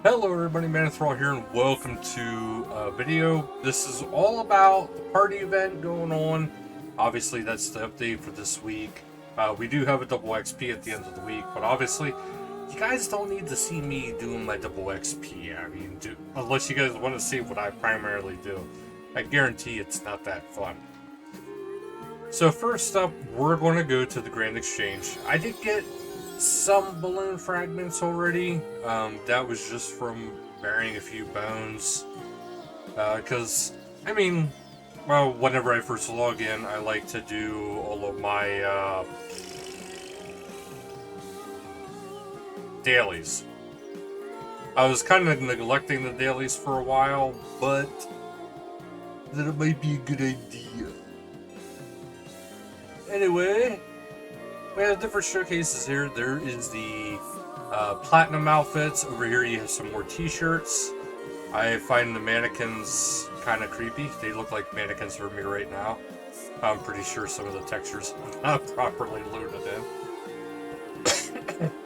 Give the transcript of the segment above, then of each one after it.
Hello everybody, Manithral here, and welcome to a video. This is all about the party event going on. Obviously, that's the update for this week. We do have a double XP at the end of the week, but obviously, you guys don't need to see me doing my double XP. I mean, unless you guys want to see what I primarily do. I guarantee it's not that fun. So first up, we're going to go to the Grand Exchange. I did get some balloon fragments already. That was just from burying a few bones. Because, I mean, well, whenever I first log in, I like to do all of my dailies. I was kind of neglecting the dailies for a while, but that might be a good idea. Anyway, we have different showcases here. There is the platinum outfits. Over here you have some more t-shirts. I find the mannequins kind of creepy. They look like mannequins for me right now. I'm pretty sure some of the textures are not properly loaded in.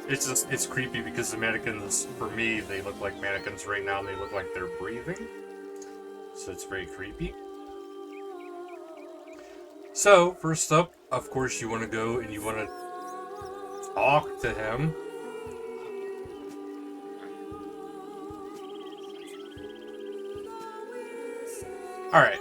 It's creepy because the mannequins, for me, they look like mannequins right now and they look like they're breathing. So it's very creepy. So, first up, of course, you want to go and you want to talk to him. Alright.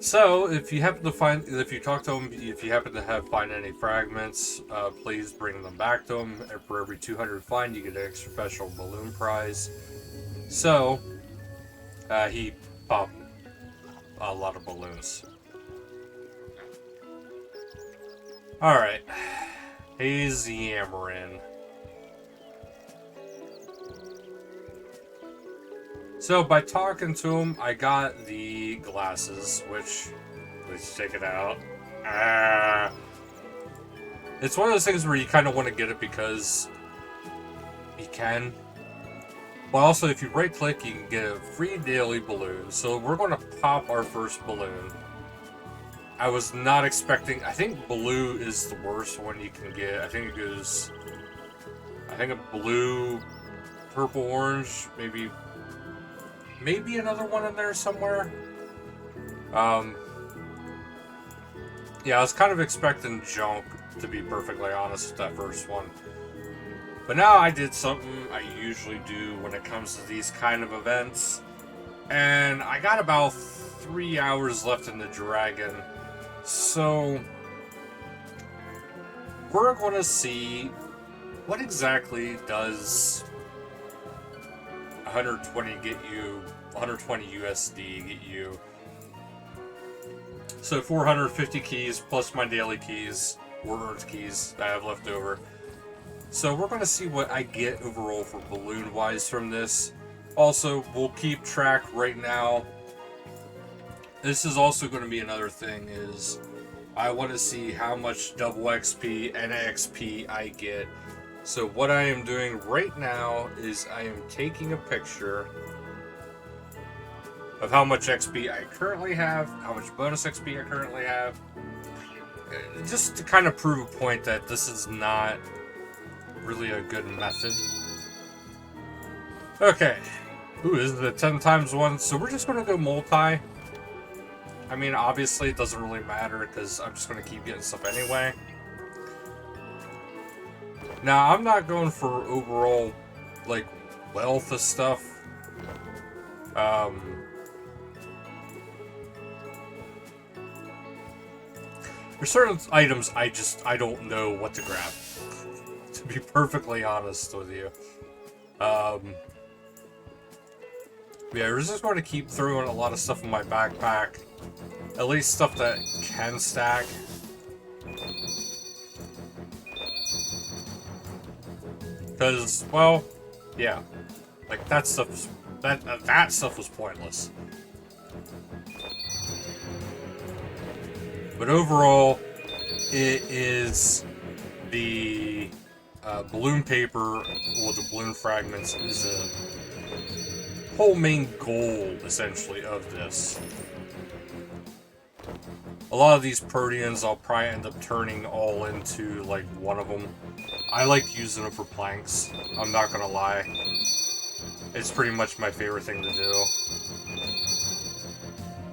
So, if you happen to find, if you talk to him, if you happen to find any fragments, please bring them back to him. For every 200 find, you get an extra special balloon prize. So, he popped a lot of balloons. Alright. He's yammering. So by talking to him, I got the glasses, which, let's check it out. It's one of those things where you kind of want to get it because you can. But also, if you right click, you can get a free daily balloon. So we're going to pop our first balloon. I was not expecting, I think blue is the worst one you can get. I think it goes, I think a blue, purple, orange, maybe another one in there somewhere. Yeah, I was kind of expecting junk, to be perfectly honest with that first one. But now I did something I usually do when it comes to these kind of events. And I got about 3 hours left in the dragon. So we're going to see what exactly does 120 get you, 120 USD get you. So 450 keys plus my daily keys, or earned keys that I have left over. So we're going to see what I get overall for balloon-wise from this. Also, we'll keep track right now. This is also going to be another thing, is I want to see how much double XP and XP I get. So what I am doing right now is I am taking a picture of how much XP I currently have, how much bonus XP I currently have, just to kind of prove a point that this is not really a good method. Okay. Ooh, this is the 10 times one, so we're just going to go multi. I mean, obviously it doesn't really matter because I'm just going to keep getting stuff anyway. Now, I'm not going for overall, like, wealth of stuff. There's certain items I don't know what to grab. To be perfectly honest with you. Yeah, we're just going to keep throwing a lot of stuff in my backpack. At least stuff that can stack. Because, well, yeah. Like, that stuff was pointless. But overall, it is the balloon paper, or the balloon fragments, is a whole main goal, essentially, of this. A lot of these proteans I'll probably end up turning all into like one of them. I like using them for planks, I'm not gonna lie. It's pretty much my favorite thing to do.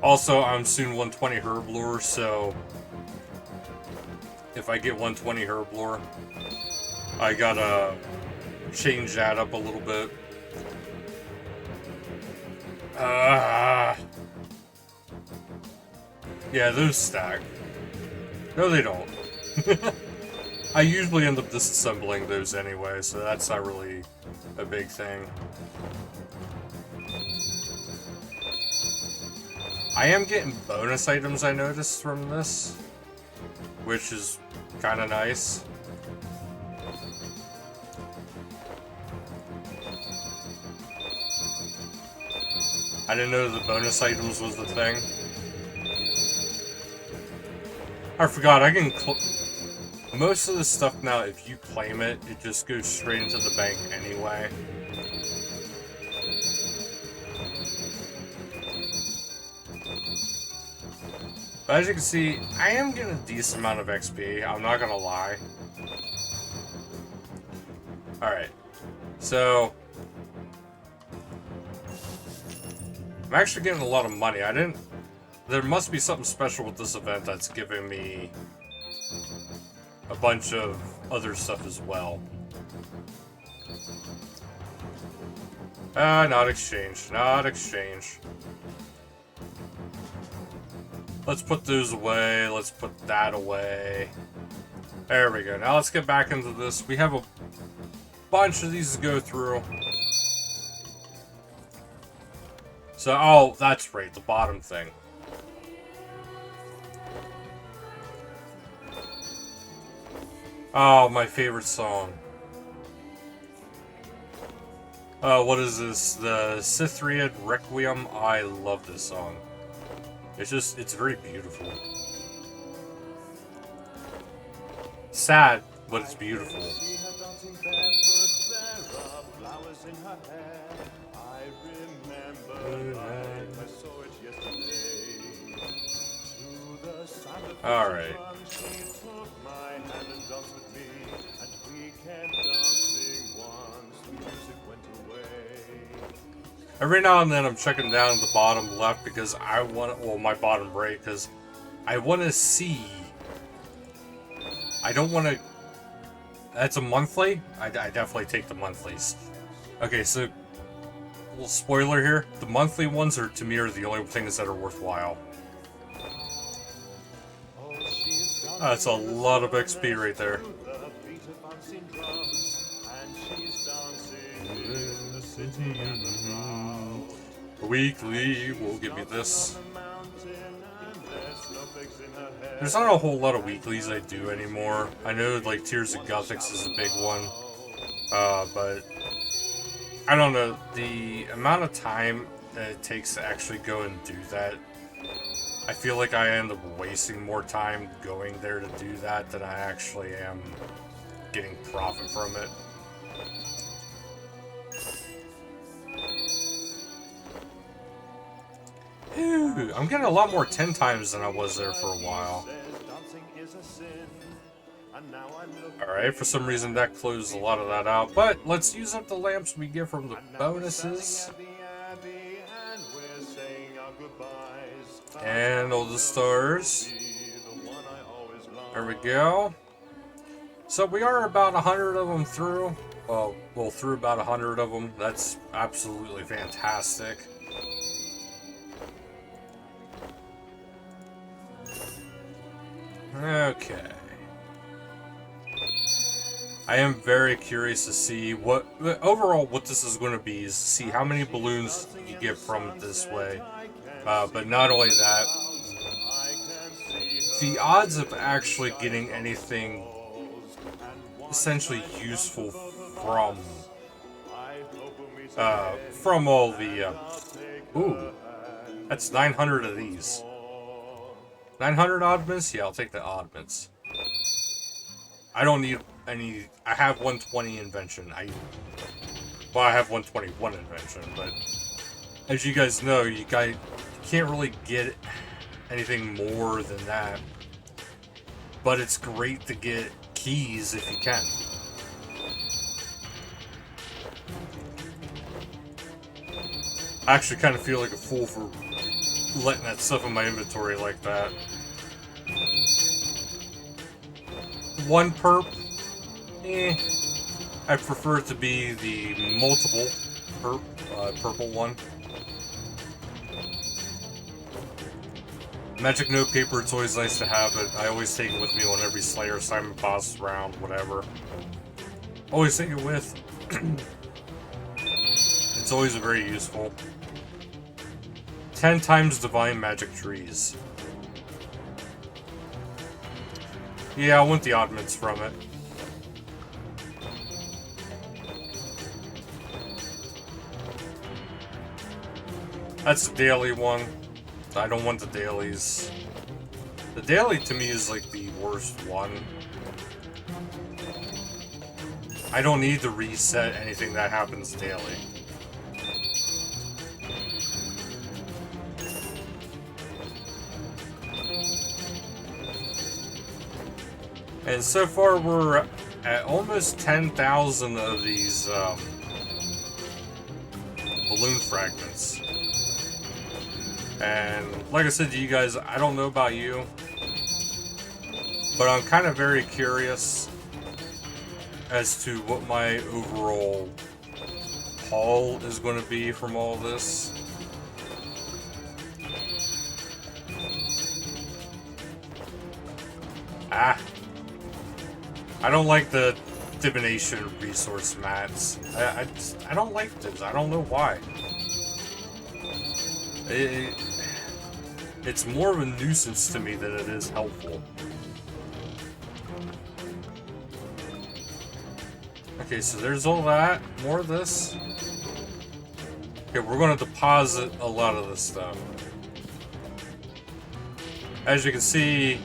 Also, I'm soon 120 herb lure, so if I get 120 herb lure, I gotta change that up a little bit. Yeah, those stack. No, they don't. I usually end up disassembling those anyway, so that's not really a big thing. I am getting bonus items, I noticed, from this, which is kind of nice. I didn't know the bonus items was the thing. I forgot, I can most of the stuff now, if you claim it, it just goes straight into the bank anyway. But as you can see, I am getting a decent amount of XP, I'm not gonna lie. Alright, so I'm actually getting a lot of money. There must be something special with this event that's giving me a bunch of other stuff as well. Not exchange. Not exchange. Let's put those away. Let's put that away. There we go. Now let's get back into this. We have a bunch of these to go through. So, oh, that's right. The bottom thing. Oh, my favorite song. What is this? The Cythriad Requiem. I love this song. It's very beautiful. Sad, but it's beautiful. Alright. Every now and then I'm checking down the bottom left because I want, well, my bottom right, because I want to see. I don't want to. That's a monthly? I definitely take the monthlies. Okay, so, little spoiler here. The monthly ones are, to me, are the only things that are worthwhile. That's a lot of XP right there. Weekly will give me this. There's not a whole lot of weeklies I do anymore. I know like Tears of Gothics is a big one. But I don't know. The amount of time that it takes to actually go and do that, I feel like I end up wasting more time going there to do that than I actually am getting profit from it. Ooh, I'm getting a lot more 10 times than I was there for a while. Alright, for some reason that closed a lot of that out, but let's use up the lamps we get from the bonuses. And all the stars. There we go. So we are about 100 of them through. Well, through about 100 of them. That's absolutely fantastic. Okay. I am very curious to see what overall what this is going to be, is to see how many balloons you get from this way. But not only that, the odds of actually getting anything essentially useful from all the ooh, that's 900 of these. 900 oddments? Yeah, I'll take the oddments. I don't need any. I have 120 invention. Well, I have 121 invention, but as you guys know, you can't really get anything more than that. But it's great to get keys if you can. I actually kind of feel like a fool for letting that stuff in my inventory like that. One perp, I prefer it to be the multiple perp, purple one. Magic notepaper, it's always nice to have it. I always take it with me on every Slayer, Simon Boss round, whatever. Always take it with. It's always very useful. 10 times Divine Magic Trees. Yeah, I want the oddments from it. That's the daily one. I don't want the dailies. The daily to me is like the worst one. I don't need to reset anything that happens daily. And so far we're at almost 10,000 of these balloon fragments. And like I said to you guys, I don't know about you, but I'm kind of very curious as to what my overall haul is going to be from all this. I don't like the divination resource mats. I don't like those. I don't know why. It's more of a nuisance to me than it is helpful. Okay, so there's all that. More of this. Okay, we're going to deposit a lot of this stuff. As you can see,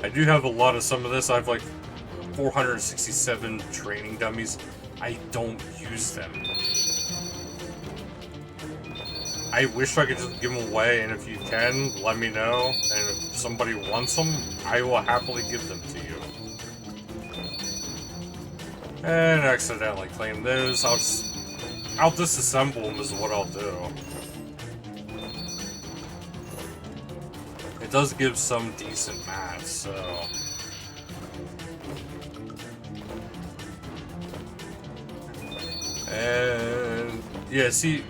I do have a lot of some of this. I have like 467 training dummies. I don't use them. I wish I could just give them away, and if you can, let me know. And if somebody wants them, I will happily give them to you. And accidentally claim those. I'll disassemble them is what I'll do. It does give some decent mats, so... And... yeah, see...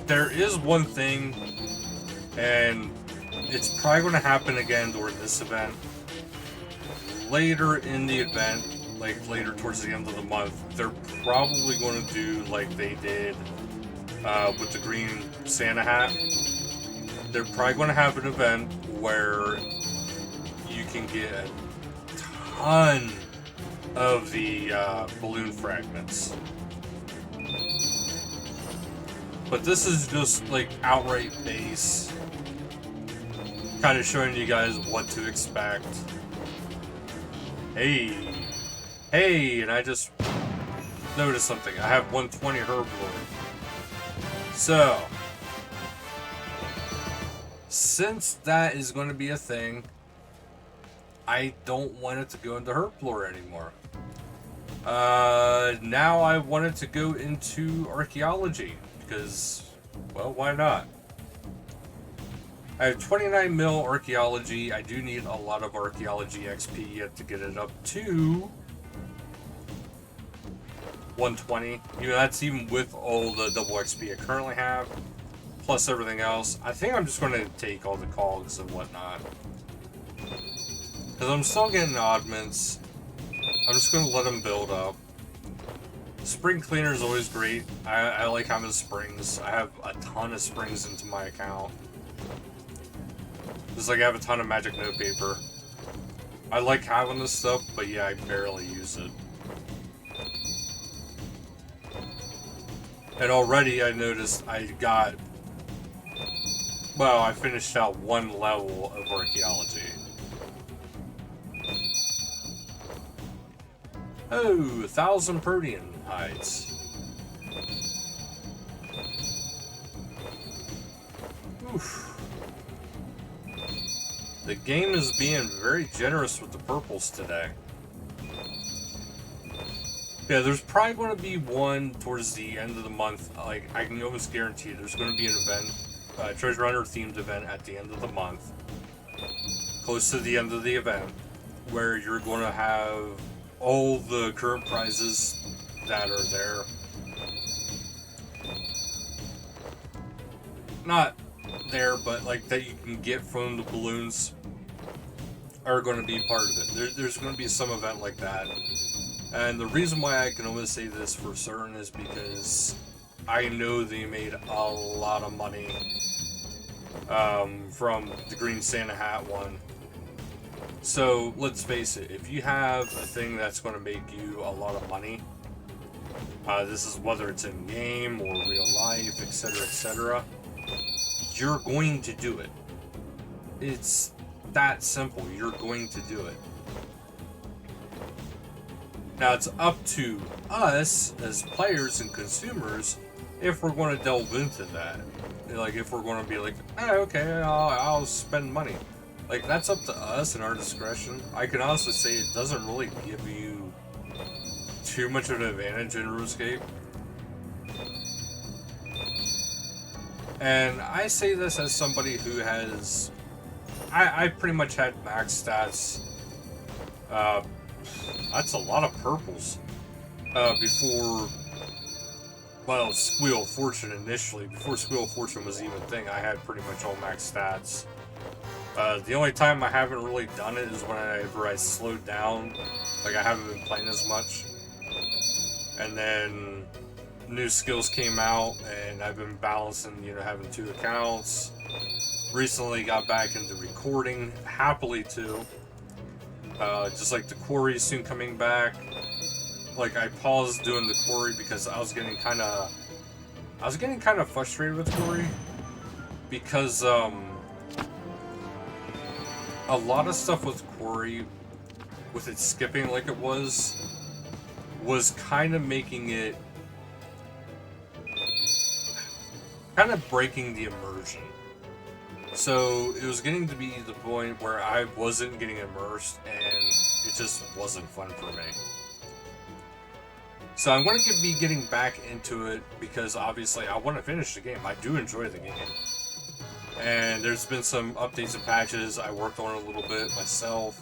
there is one thing, and it's probably going to happen again during this event. Later in the event, like later towards the end of the month, they're probably going to do like they did with the green Santa hat. They're probably going to have an event where you can get a ton of the balloon fragments. But this is just like outright base, kind of showing you guys what to expect. Hey, and I just noticed something. I have 120 herb lord. So, since that is going to be a thing, I don't want it to go into herb lore anymore. Now I want it to go into archaeology. Because, well, why not? I have 29 mil archaeology. I do need a lot of archaeology XP yet to get it up to 120. You know, that's even with all the double XP I currently have, plus everything else. I think I'm just going to take all the cogs and whatnot. Because I'm still getting oddments. I'm just going to let them build up. Spring cleaner is always great. I like having springs. I have a ton of springs into my account. Just like I have a ton of magic notepaper. I like having this stuff, but yeah, I barely use it. And already I noticed I got... well, I finished out one level of archaeology. Oh, 1,000 Protean hides. Oof. The game is being very generous with the purples today. Yeah, there's probably going to be one towards the end of the month. Like, I can almost guarantee there's going to be an event, treasure hunter themed event at the end of the month, close to the end of the event, where you're going to have all the current prizes that are there. Not there, but like that you can get from the balloons are going to be part of it. There's going to be some event like that. And the reason why I can almost say this for certain is because I know they made a lot of money from the Green Santa Hat one. So let's face it, if you have a thing that's going to make you a lot of money, this is whether it's in game or real life, etc., you're going to do it. It's that simple. You're going to do it. Now it's up to us as players and consumers if we're going to delve into that. Like if we're going to be like, oh, okay, I'll spend money. Like that's up to us and our discretion. I can honestly say it doesn't really give you too much of an advantage in RuneScape. And I say this as somebody who has... I pretty much had max stats. That's a lot of purples. Before... Well, Squeal of Fortune initially. Before Squeal of Fortune was even a thing, I had pretty much all max stats. The only time I haven't really done it is whenever I slowed down. Like, I haven't been playing as much. And then new skills came out, and I've been balancing, you know, having 2 accounts. Recently got back into recording, happily too. Just like the quarry soon coming back. Like, I paused doing the quarry because I was getting kind of frustrated with quarry. Because, a lot of stuff with quarry, with it skipping like it was kind of making it, kind of breaking the immersion. So it was getting to be the point where I wasn't getting immersed and it just wasn't fun for me. So I'm going to be getting back into it because obviously I want to finish the game. I do enjoy the game. And there's been some updates and patches. I worked on it a little bit myself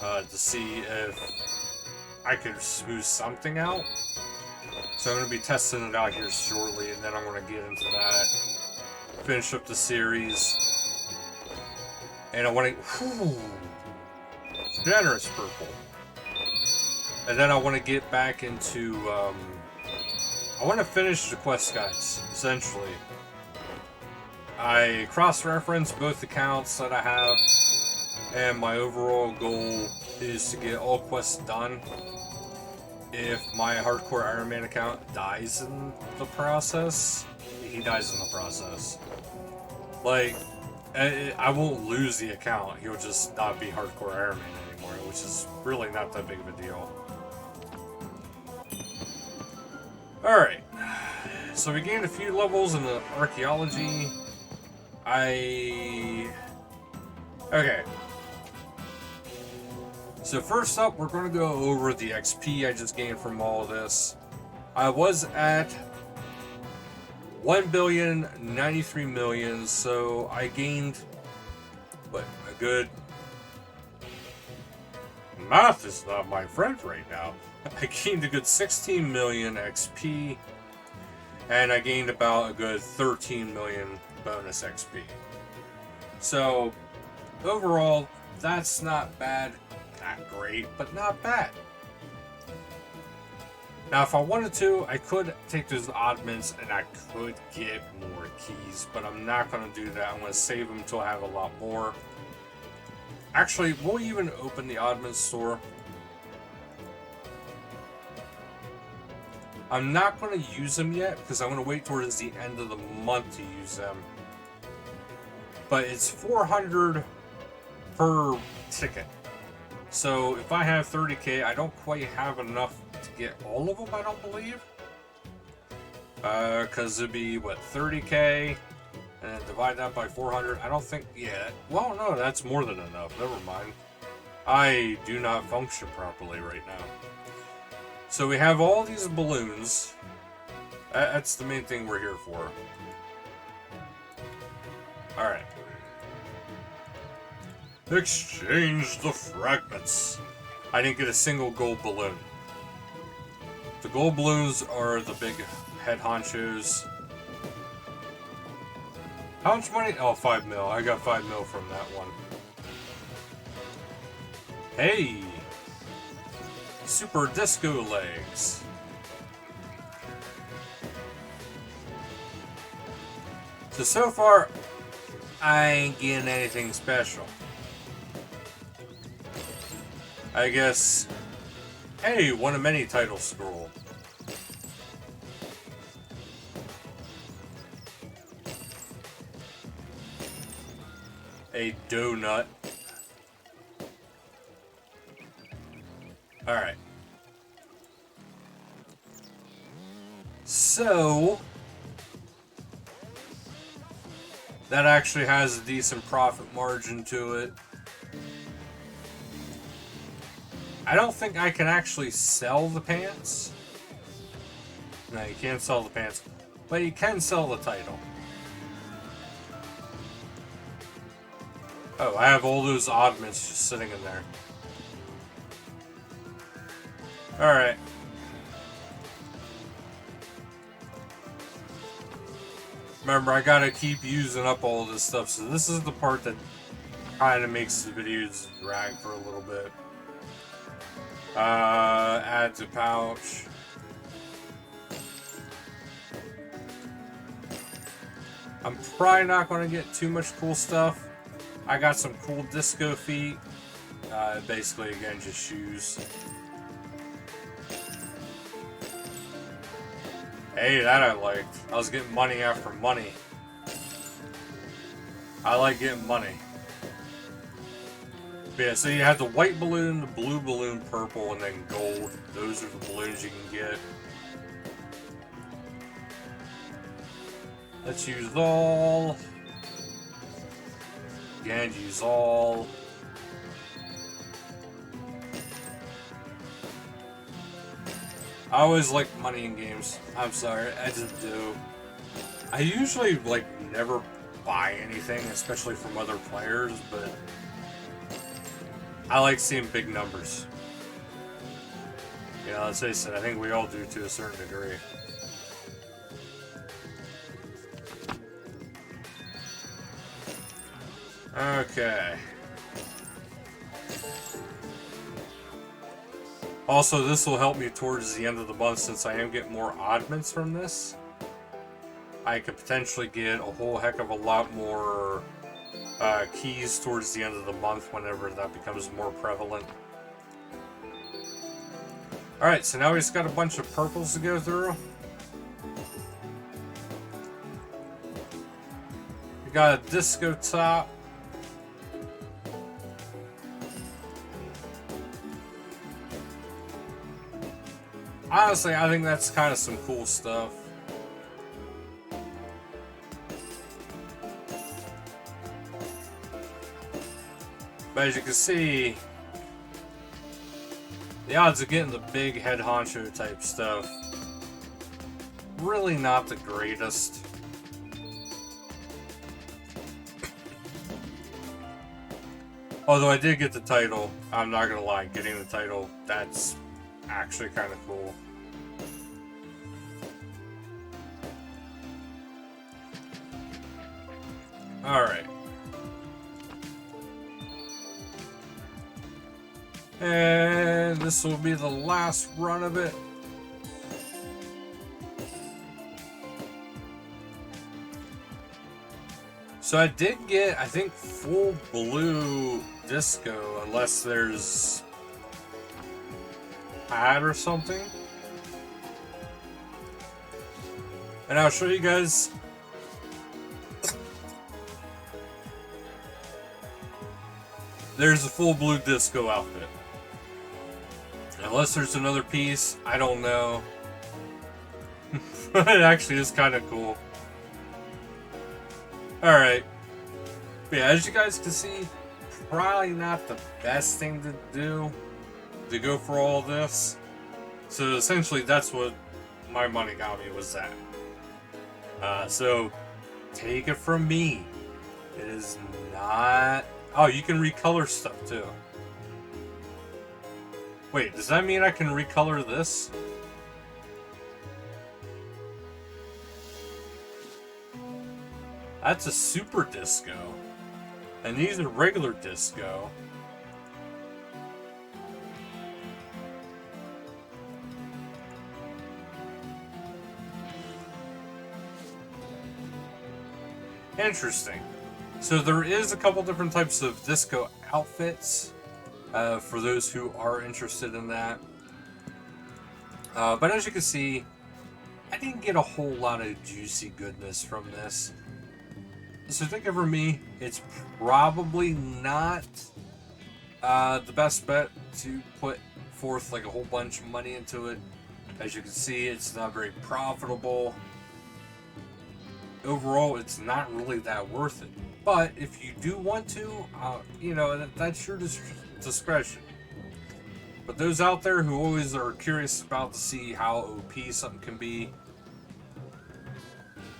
to see if I could smooth something out. So I'm going to be testing it out here shortly, and then I'm going to get into that. Finish up the series. And I want to... generous purple. And then I want to get back into... I want to finish the quest guides, essentially. I cross-reference both accounts that I have, and my overall goal is to get all quests done. If my hardcore Iron Man account dies in the process, he dies in the process. Like, I won't lose the account, he'll just not be hardcore Iron Man anymore, which is really not that big of a deal. Alright, so we gained a few levels in the archaeology. Okay. So first up, we're going to go over the XP I just gained from all of this. I was at 1,093,000,000, so I gained, what, a good... Math is not my friend right now. I gained a good 16 million XP, and I gained about a good 13 million bonus XP. So, overall, that's not bad. Not great, but not bad. Now, if I wanted to, I could take those oddments and I could get more keys, but I'm not going to do that. I'm going to save them until I have a lot more. Actually, we'll even open the oddment store. I'm not going to use them yet because I'm going to wait towards the end of the month to use them. But it's 400 per ticket. So if I have 30k, I don't quite have enough to get all of them, I don't believe. Because it'd be, what, 30k, And then divide that by 400. I don't think, yeah. Well, no, that's more than enough. Never mind. I do not function properly right now. So we have all these balloons. That's the main thing we're here for. Alright. Exchange the fragments. I didn't get a single gold balloon. The gold balloons are the big head honchos. How much money? Oh, 5 mil. I got 5 mil from that one. Hey! Super disco legs. So far, I ain't getting anything special. I guess... Hey, one of many title scroll. A donut. Alright. So... that actually has a decent profit margin to it. I don't think I can actually sell the pants. No, you can't sell the pants. But you can sell the title. Oh, I have all those oddments just sitting in there. Alright. Remember, I gotta keep using up all this stuff, so this is the part that kind of makes the videos drag for a little bit. Add to pouch. I'm probably not going to get too much cool stuff. I got some cool disco feet. Basically, again, just shoes. Hey, that I liked. I was getting money after money. I like getting money. But yeah, so you have the white balloon, the blue balloon, purple, and then gold. Those are the balloons you can get. Let's use all. Again, use all. I always like money in games. I'm sorry, I just do. I usually, like, never buy anything, especially from other players, but I like seeing big numbers. Yeah, let's face it, I think we all do to a certain degree. Okay. Also, this will help me towards the end of the month since I am getting more oddments from this. I could potentially get a whole heck of a lot more keys towards the end of the month whenever that becomes more prevalent. Alright, so now we just got a bunch of purples to go through. We got a disco top. Honestly, I think that's kind of some cool stuff. But as you can see, the odds of getting the big head honcho type stuff, really not the greatest. Although I did get the title, I'm not gonna lie, getting the title, that's actually kind of cool. Alright. And this will be the last run of it. So I did get, I think, full blue disco, unless there's ad or something. And I'll show you guys. There's a full blue disco outfit. Unless there's another piece, I don't know. It actually is kind of cool. Alright. Yeah, as you guys can see, probably not the best thing to do to go for all this. So essentially that's what my money got me, was that. So take it from me. It is not... Oh, you can recolor stuff too. Wait, does that mean I can recolor this? That's a super disco. And these are regular disco. Interesting. So there is a couple different types of disco outfits for those who are interested in that. But as you can see, I didn't get a whole lot of juicy goodness from this. So think for me, it's probably not the best bet to put forth like a whole bunch of money into it. As you can see, it's not very profitable. Overall, it's not really that worth it. But if you do want to, you know, that's your discretion. But those out there who always are curious about to see how OP something can be,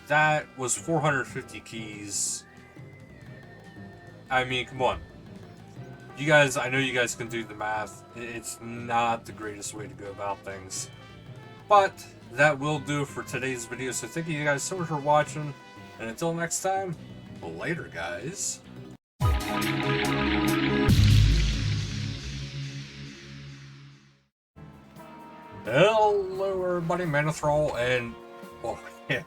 that was 450 keys. I mean, come on. You guys, I know you guys can do the math. It's not the greatest way to go about things. But that will do it for today's video. So thank you guys so much for watching. And until next time, later, guys. Hello, everybody. Manithral, and... Oh, yeah.